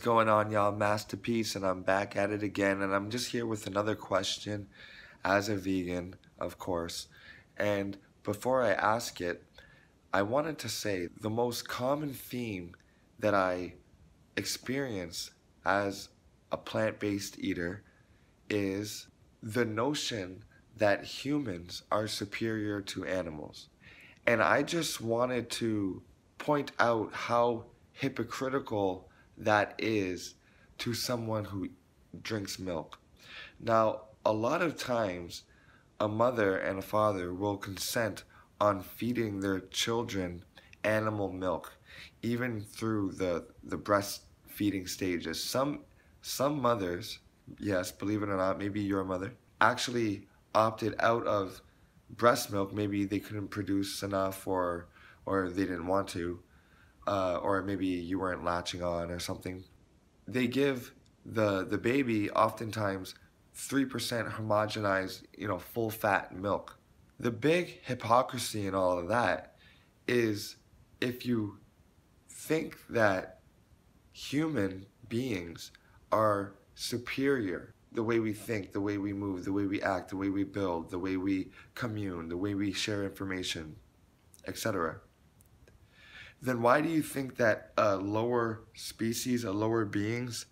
going on, y'all? Masterpiece, and I'm back at it again, and I'm just here with another question as a vegan, of course. And before I ask it, I wanted to say the most common theme that I experience as a plant-based eater is the notion that humans are superior to animals. And I just wanted to point out how hypocritical that is to someone who drinks milk. Now, a lot of times, a mother and a father will consent on feeding their children animal milk, even through the breastfeeding stages. Some mothers, yes, believe it or not, maybe your mother, actually opted out of breast milk. Maybe they couldn't produce enough, or they didn't want to, or maybe you weren't latching on or something. They give the baby oftentimes 3% homogenized, full fat milk. The big hypocrisy in all of that is if you think that human beings are superior, the way we think, the way we move, the way we act, the way we build, the way we commune, the way we share information, etc., then why do you think that a lower species, a lower being's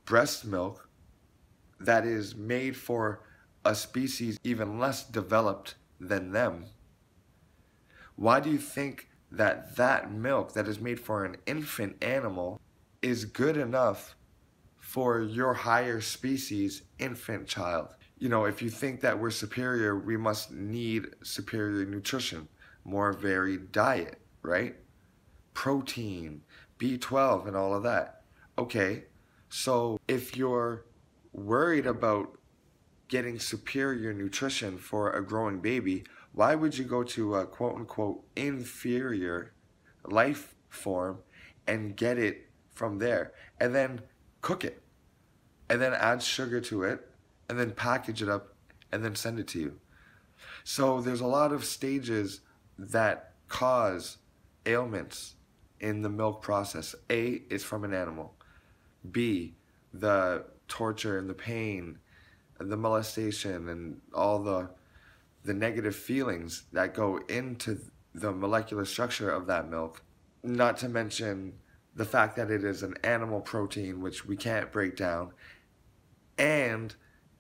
breast milk that is made for a species even less developed than them, why do you think that that milk that is made for an infant animal is good enough for your higher species infant child? If you think that we're superior, we must need superior nutrition, more varied diet, right? Protein, B12, and all of that. Okay, so if you're worried about getting superior nutrition for a growing baby, why would you go to a quote-unquote inferior life form and get it from there, and then cook it, and then add sugar to it, and then package it up, and then send it to you? So there's a lot of stages that cause ailments in the milk process. A, it's from an animal. B, the torture and the pain and the molestation and all the negative feelings that go into the molecular structure of that milk. Not to mention the fact that it is an animal protein, which we can't break down, and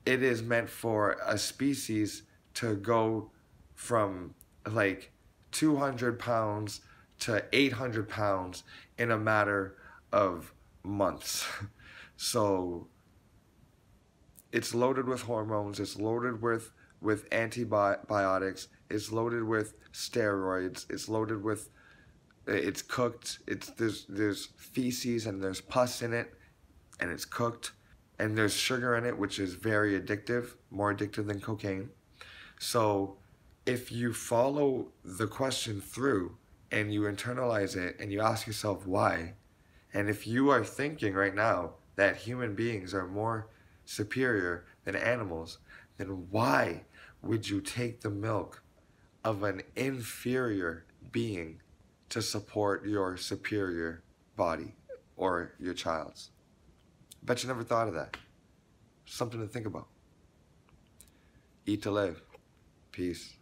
it is meant for a species to go from like 200 pounds to 800 pounds in a matter of months. So it's loaded with hormones, it's loaded with antibiotics, it's loaded with steroids, it's loaded with, it's cooked, there's feces and there's pus in it, and it's cooked, and there's sugar in it, which is very addictive, more addictive than cocaine. So if you follow the question through and you internalize it and you ask yourself why, and if you are thinking right now that human beings are more superior than animals, then why would you take the milk of an inferior being to support your superior body or your child's? Bet you never thought of that. Something to think about. Eat to live. Peace.